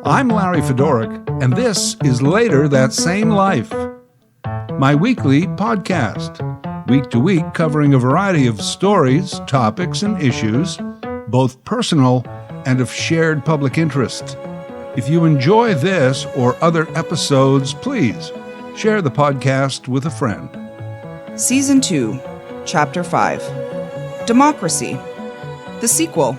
I'm Larry Fedoruk, and this is Later That Same Life, my weekly podcast, week to week covering a variety of stories, topics, and issues, both personal and of shared public interest. If you enjoy this or other episodes, please share the podcast with a friend. Season 2, Chapter 5, Democracy, the sequel.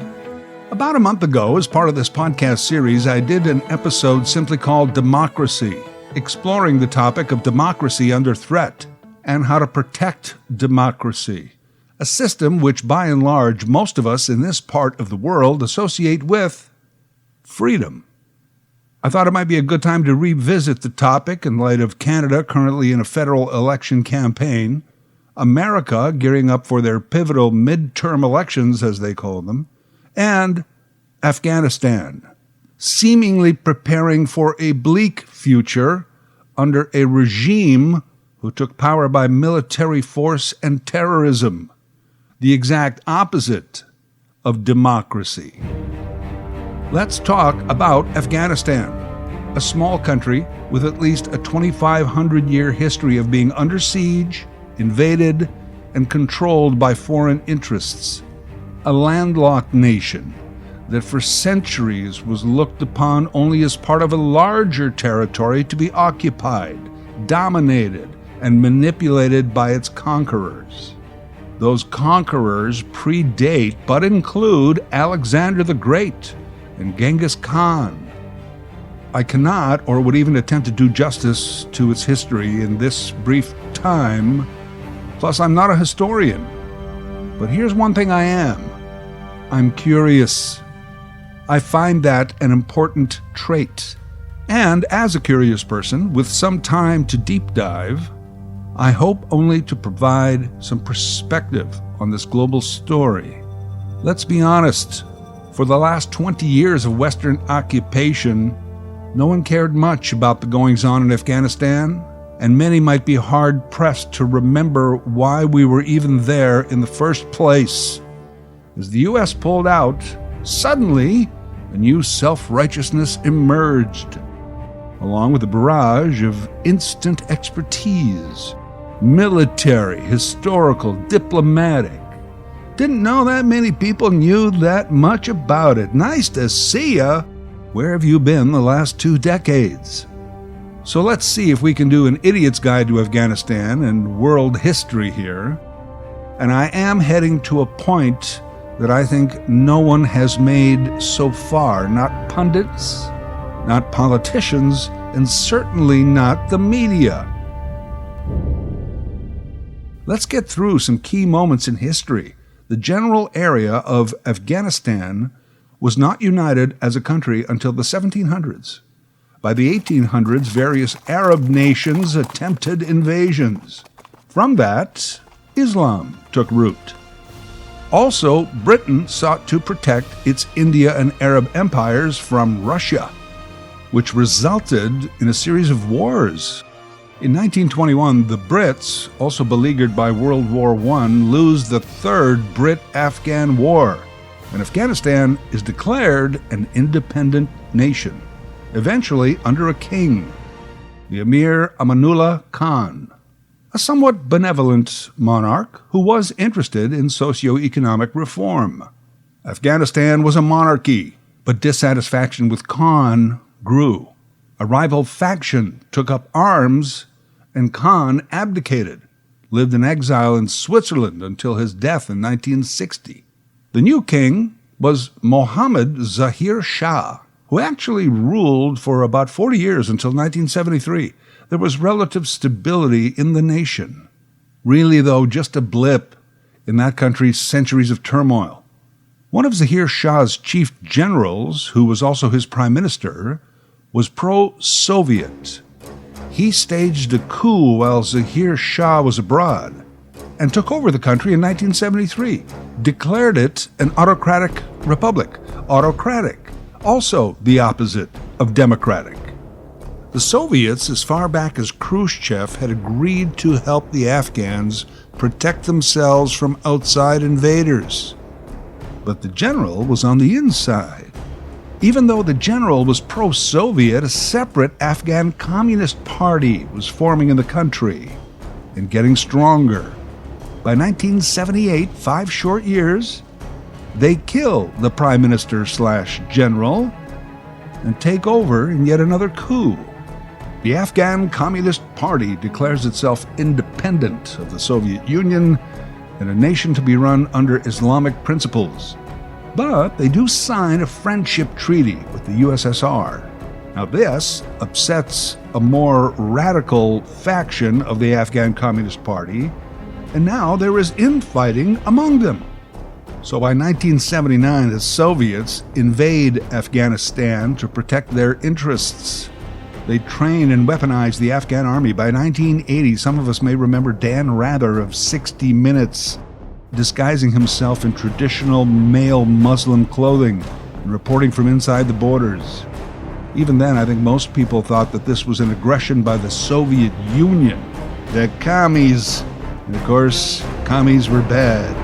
About a month ago, as part of this podcast series, I did an episode simply called Democracy, exploring the topic of democracy under threat and how to protect democracy, a system which, by and large, most of us in this part of the world associate with freedom. I thought it might be a good time to revisit the topic in light of Canada currently in a federal election campaign, America gearing up for their pivotal midterm elections, as they call them, and Afghanistan, seemingly preparing for a bleak future under a regime who took power by military force and terrorism, the exact opposite of democracy. Let's talk about Afghanistan, a small country with at least a 2,500-year history of being under siege, invaded, and controlled by foreign interests. A landlocked nation that for centuries was looked upon only as part of a larger territory to be occupied, dominated, and manipulated by its conquerors. Those conquerors predate but include Alexander the Great and Genghis Khan. I cannot or would even attempt to do justice to its history in this brief time. Plus, I'm not a historian. But here's one thing I am. I'm curious. I find that an important trait. And as a curious person, with some time to deep dive, I hope only to provide some perspective on this global story. Let's be honest, for the last 20 years of Western occupation, no one cared much about the goings-on in Afghanistan, and many might be hard-pressed to remember why we were even there in the first place. As the U.S. pulled out, suddenly a new self-righteousness emerged, along with a barrage of instant expertise, military, historical, diplomatic. Didn't know that many people knew that much about it. Nice to see ya. Where have you been the last 2 decades? So let's see if we can do an idiot's guide to Afghanistan and world history here. And I am heading to a point that I think no one has made so far. Not pundits, not politicians, and certainly not the media. Let's get through some key moments in history. The general area of Afghanistan was not united as a country until the 1700s. By the 1800s, various Arab nations attempted invasions. From that, Islam took root. Also, Britain sought to protect its India and Arab empires from Russia, which resulted in a series of wars. In 1921, the Brits, also beleaguered by World War I, lose the Third Brit-Afghan War, and Afghanistan is declared an independent nation, eventually under a king, the Emir Amanullah Khan, a somewhat benevolent monarch who was interested in socio-economic reform. Afghanistan was a monarchy, but dissatisfaction with Khan grew. A rival faction took up arms, and Khan abdicated, lived in exile in Switzerland until his death in 1960. The new king was Mohammad Zahir Shah, who actually ruled for about 40 years until 1973. There was relative stability in the nation. Really, though, just a blip in that country's centuries of turmoil. One of Zahir Shah's chief generals, who was also his prime minister, was pro-Soviet. He staged a coup while Zahir Shah was abroad and took over the country in 1973, declared it an autocratic republic. Autocratic, also the opposite of democratic. The Soviets, as far back as Khrushchev, had agreed to help the Afghans protect themselves from outside invaders. But the general was on the inside. Even though the general was pro-Soviet, a separate Afghan Communist Party was forming in the country and getting stronger. By 1978, 5 short years, they kill the prime minister/general and take over in yet another coup. The Afghan Communist Party declares itself independent of the Soviet Union and a nation to be run under Islamic principles. But they do sign a friendship treaty with the USSR. Now this upsets a more radical faction of the Afghan Communist Party, and now there is infighting among them. So by 1979, the Soviets invade Afghanistan to protect their interests. They train and weaponize the Afghan army. By 1980, some of us may remember Dan Rather of 60 Minutes disguising himself in traditional male Muslim clothing and reporting from inside the borders. Even then, I think most people thought that this was an aggression by the Soviet Union. The commies. And of course, commies were bad.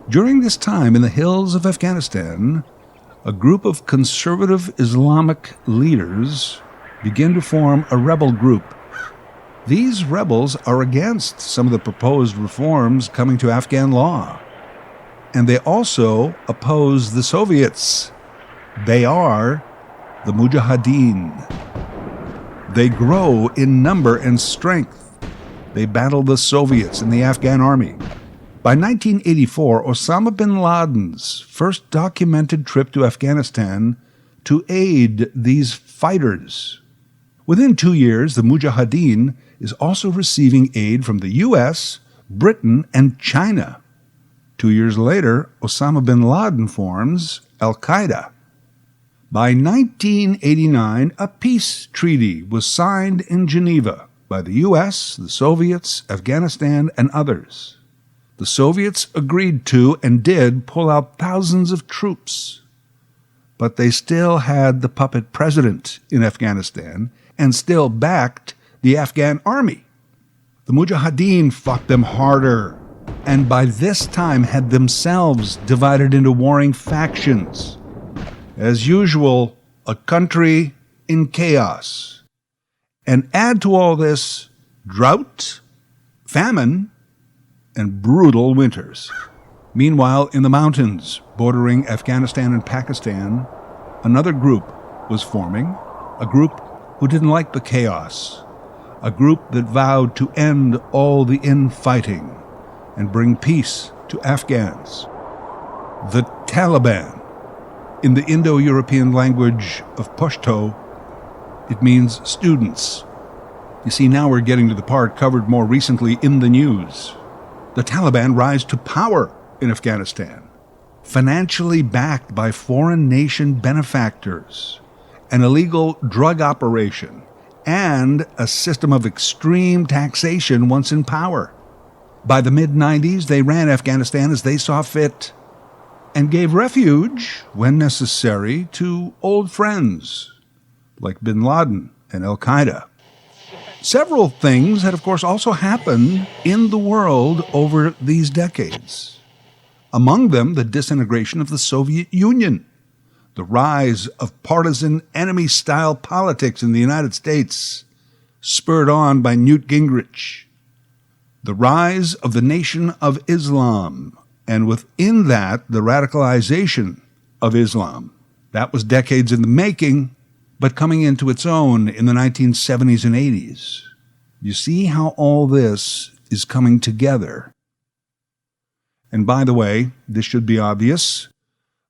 During this time in the hills of Afghanistan, a group of conservative Islamic leaders begin to form a rebel group. These rebels are against some of the proposed reforms coming to Afghan law. And they also oppose the Soviets. They are the Mujahideen. They grow in number and strength. They battle the Soviets and the Afghan army. By 1984, Osama bin Laden's first documented trip to Afghanistan to aid these fighters. Within 2 years, the Mujahideen is also receiving aid from the U.S., Britain, and China. 2 years later, Osama bin Laden forms Al-Qaeda. By 1989, a peace treaty was signed in Geneva by the U.S., the Soviets, Afghanistan, and others. The Soviets agreed to and did pull out thousands of troops. But they still had the puppet president in Afghanistan and still backed the Afghan army. The Mujahideen fought them harder, and by this time had themselves divided into warring factions. As usual, a country in chaos. And add to all this drought, famine, and brutal winters. Meanwhile, in the mountains bordering Afghanistan and Pakistan, another group was forming, a group who didn't like the chaos, a group that vowed to end all the infighting and bring peace to Afghans. The Taliban. In the Indo-European language of Pashto, it means students. You see, now we're getting to the part covered more recently in the news. The Taliban rise to power in Afghanistan, financially backed by foreign nation benefactors, an illegal drug operation, and a system of extreme taxation once in power. By the mid-90s, they ran Afghanistan as they saw fit and gave refuge, when necessary, to old friends like bin Laden and Al-Qaeda. Several things had, of course, also happened in the world over these decades. Among them, the disintegration of the Soviet Union, the rise of partisan enemy-style politics in the United States, spurred on by Newt Gingrich, the rise of the Nation of Islam, and within that, the radicalization of Islam. That was decades in the making, but coming into its own in the 1970s and 80s. You see how all this is coming together. And by the way, this should be obvious,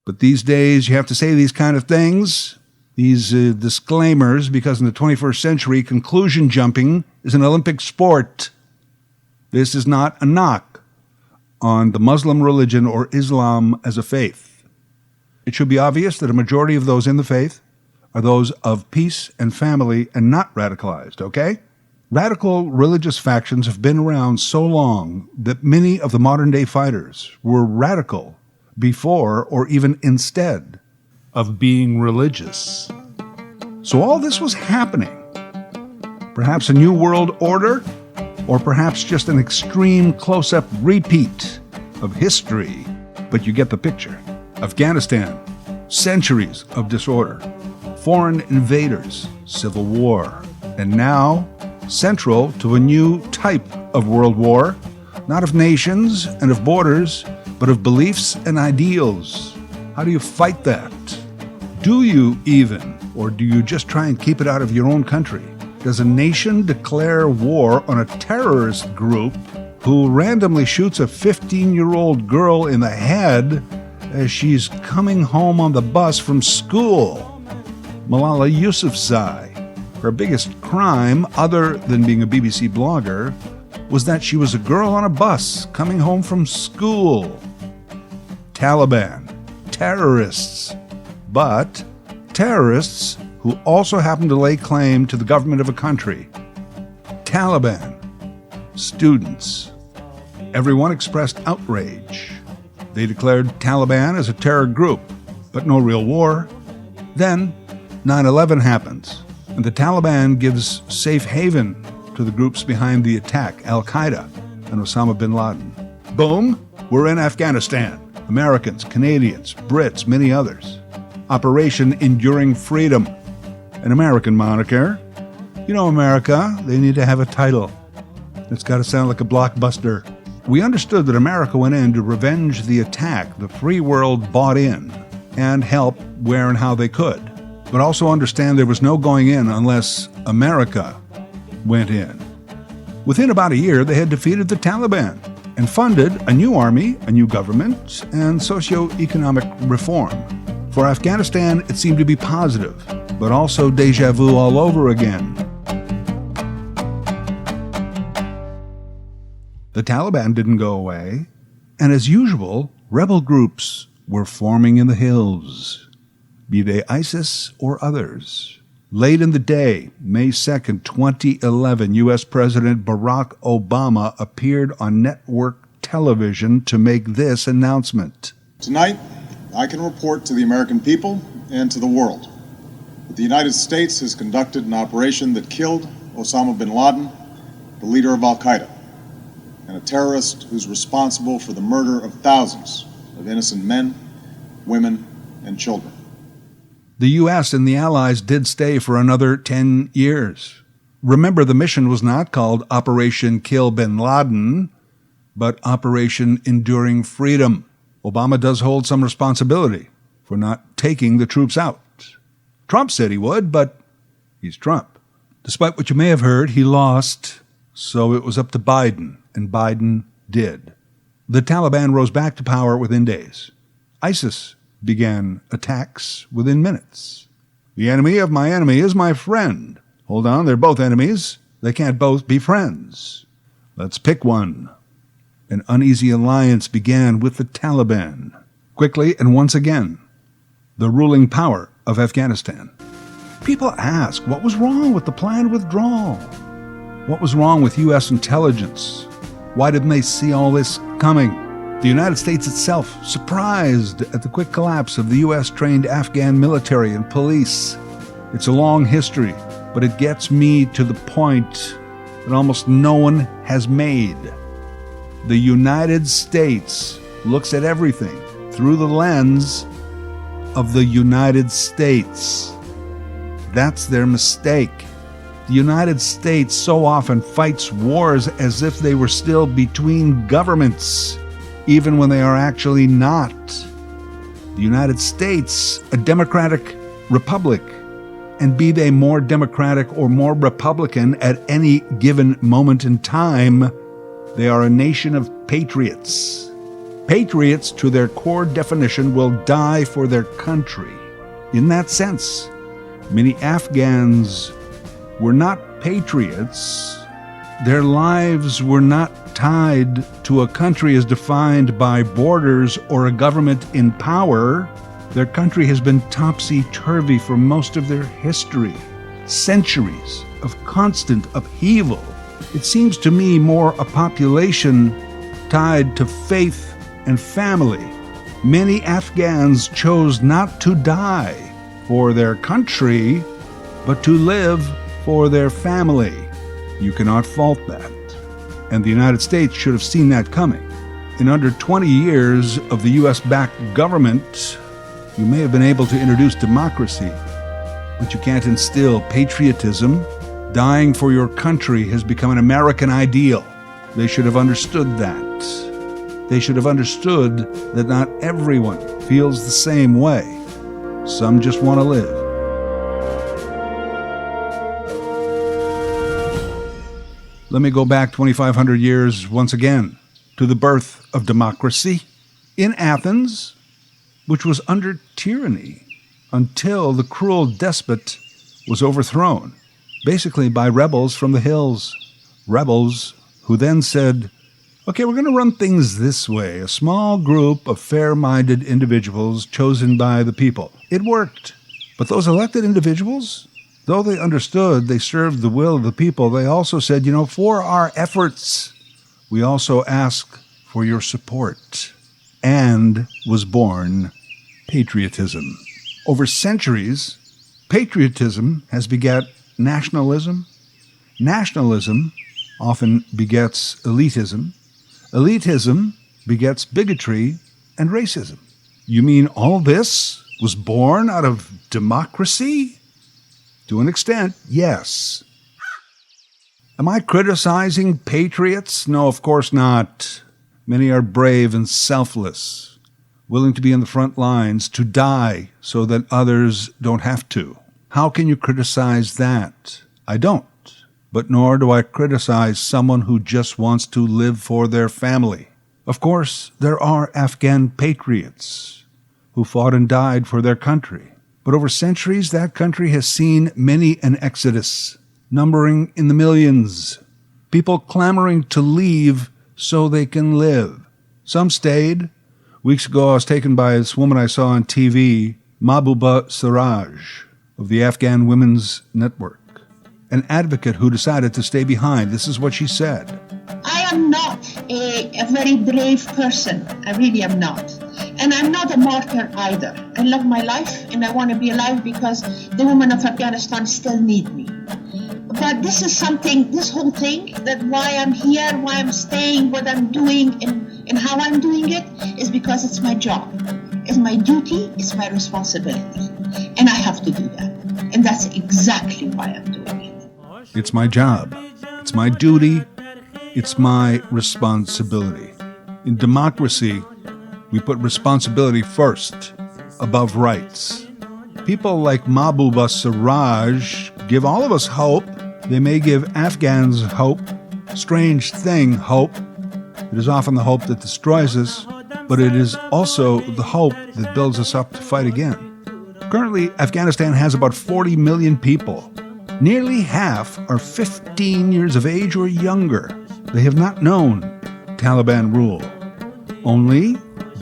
but these days you have to say these kind of things, these disclaimers, because in the 21st century, conclusion jumping is an Olympic sport. This is not a knock on the Muslim religion or Islam as a faith. It should be obvious that a majority of those in the faith are those of peace and family and not radicalized, okay? Radical religious factions have been around so long that many of the modern-day fighters were radical before or even instead of being religious. So all this was happening. Perhaps a new world order, or perhaps just an extreme close-up repeat of history, but you get the picture. Afghanistan, centuries of disorder, foreign invaders, civil war, and now central to a new type of world war, not of nations and of borders, but of beliefs and ideals. How do you fight that? Do you even, or do you just try and keep it out of your own country? Does a nation declare war on a terrorist group who randomly shoots a 15-year-old girl in the head as she's coming home on the bus from school? Malala Yousafzai. Her biggest crime, other than being a BBC blogger, was that she was a girl on a bus coming home from school. Taliban. Terrorists. But terrorists who also happen to lay claim to the government of a country. Taliban. Students. Everyone expressed outrage. They declared Taliban as a terror group, but no real war. Then 9/11 happens, and the Taliban gives safe haven to the groups behind the attack, Al-Qaeda and Osama bin Laden. Boom, we're in Afghanistan. Americans, Canadians, Brits, many others. Operation Enduring Freedom. An American moniker. You know, America, they need to have a title. It's got to sound like a blockbuster. We understood that America went in to revenge the attack. The free world bought in and helped where and how they could. But also understand there was no going in unless America went in. Within about a year, they had defeated the Taliban and funded a new army, a new government, and socio-economic reform. For Afghanistan, it seemed to be positive, but also deja vu all over again. The Taliban didn't go away, and as usual, rebel groups were forming in the hills, be they ISIS or others. Late in the day, May 2nd, 2011, U.S. President Barack Obama appeared on network television to make this announcement. Tonight, I can report to the American people and to the world that the United States has conducted an operation that killed Osama bin Laden, the leader of Al-Qaeda, and a terrorist who's responsible for the murder of thousands of innocent men, women, and children. The U.S. and the Allies did stay for another 10 years. Remember, the mission was not called Operation Kill Bin Laden, but Operation Enduring Freedom. Obama does hold some responsibility for not taking the troops out. Trump said he would, but he's Trump. Despite what you may have heard, he lost, so it was up to Biden, and Biden did. The Taliban rose back to power within days. ISIS began attacks within minutes. The enemy of my enemy is my friend. Hold on, they're both enemies. They can't both be friends. Let's pick one. An uneasy alliance began with the Taliban. Quickly and once again, the ruling power of Afghanistan. People ask, what was wrong with the planned withdrawal? What was wrong with U.S. intelligence? Why didn't they see all this coming? The United States itself, surprised at the quick collapse of the U.S.-trained Afghan military and police. It's a long history, but it gets me to the point that almost no one has made. The United States looks at everything through the lens of the United States. That's their mistake. The United States so often fights wars as if they were still between governments, even when they are actually not. The United States, a democratic republic, and be they more democratic or more Republican at any given moment in time, they are a nation of patriots. Patriots, to their core definition, will die for their country. In that sense, many Afghans were not patriots. Their lives were not tied to a country as defined by borders or a government in power. Their country has been topsy-turvy for most of their history. Centuries of constant upheaval. It seems to me more a population tied to faith and family. Many Afghans chose not to die for their country, but to live for their family. You cannot fault that. And the United States should have seen that coming. In under 20 years of the U.S.-backed government, you may have been able to introduce democracy, but you can't instill patriotism. Dying for your country has become an American ideal. They should have understood that. They should have understood that not everyone feels the same way. Some just want to live. Let me go back 2,500 years once again to the birth of democracy in Athens, which was under tyranny until the cruel despot was overthrown, basically by rebels from the hills. Rebels who then said, okay, we're going to run things this way. A small group of fair-minded individuals chosen by the people. It worked. But those elected individuals, though they understood they served the will of the people, they also said, for our efforts, we also ask for your support. And was born patriotism. Over centuries, patriotism has begat nationalism. Nationalism often begets elitism. Elitism begets bigotry and racism. You mean all this was born out of democracy? To an extent, yes. Am I criticizing patriots? No, of course not. Many are brave and selfless, willing to be in the front lines, to die so that others don't have to. How can you criticize that? I don't. But nor do I criticize someone who just wants to live for their family. Of course, there are Afghan patriots who fought and died for their country. But over centuries, that country has seen many an exodus, numbering in the millions. People clamoring to leave so they can live. Some stayed. Weeks ago, I was taken by this woman I saw on TV, Mahbouba Siraj, of the Afghan Women's Network, an advocate who decided to stay behind. This is what she said. I am not a very brave person. I really am not. And I'm not a martyr either. I love my life and I want to be alive because the women of Afghanistan still need me. But this is something, this whole thing, that why I'm here, why I'm staying, what I'm doing, and how I'm doing it, is because it's my job. It's my duty, it's my responsibility. And I have to do that. And that's exactly why I'm doing it. It's my job. It's my duty. It's my responsibility. In democracy, we put responsibility first, above rights. People like Mahbouba Siraj give all of us hope. They may give Afghans hope. Strange thing, hope. It is often the hope that destroys us, but it is also the hope that builds us up to fight again. Currently, Afghanistan has about 40 million people. Nearly half are 15 years of age or younger. They have not known Taliban rule. Only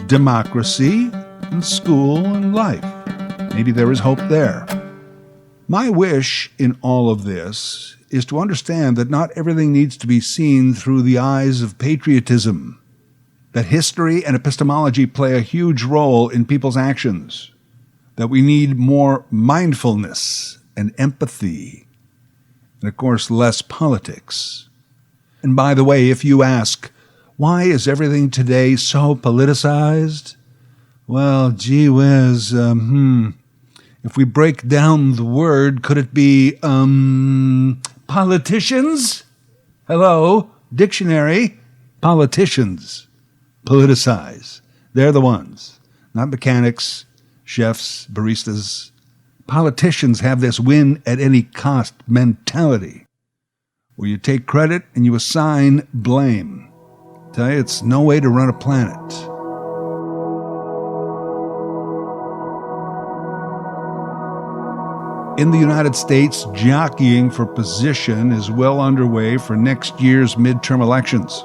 democracy and school and life. Maybe there is hope there. My wish in all of this is to understand that not everything needs to be seen through the eyes of patriotism, that history and epistemology play a huge role in people's actions, that we need more mindfulness and empathy, and of course less politics. And by the way, if you ask, why is everything today so politicized? Well, gee whiz, if we break down the word, could it be, politicians? Hello, dictionary, politicians, politicize. They're the ones, not mechanics, chefs, baristas. Politicians have this win at any cost mentality, where you take credit and you assign blame. I tell you, it's no way to run a planet. In the United States, jockeying for position is well underway for next year's midterm elections.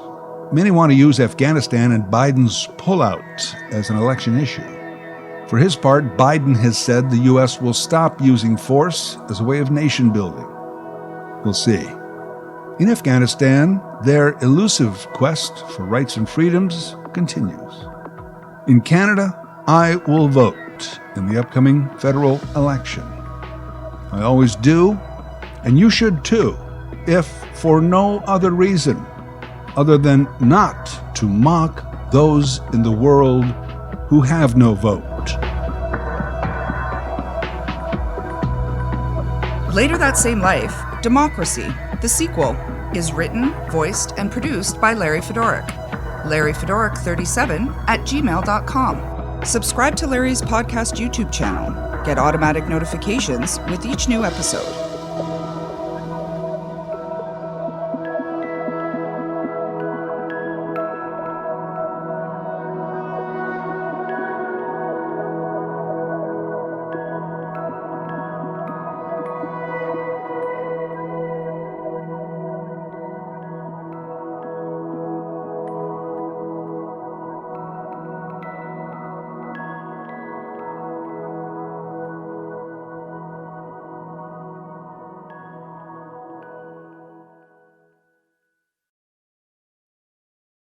Many want to use Afghanistan and Biden's pullout as an election issue. For his part, Biden has said the U.S. will stop using force as a way of nation building. We'll see. In Afghanistan, their elusive quest for rights and freedoms continues. In Canada, I will vote in the upcoming federal election. I always do, and you should too, if for no other reason other than not to mock those in the world who have no vote. Later That Same Life, Democracy, the sequel, is written, voiced, and produced by Larry Fedoruk. LarryFedoruk37@gmail.com. Subscribe to Larry's podcast YouTube channel. Get automatic notifications with each new episode.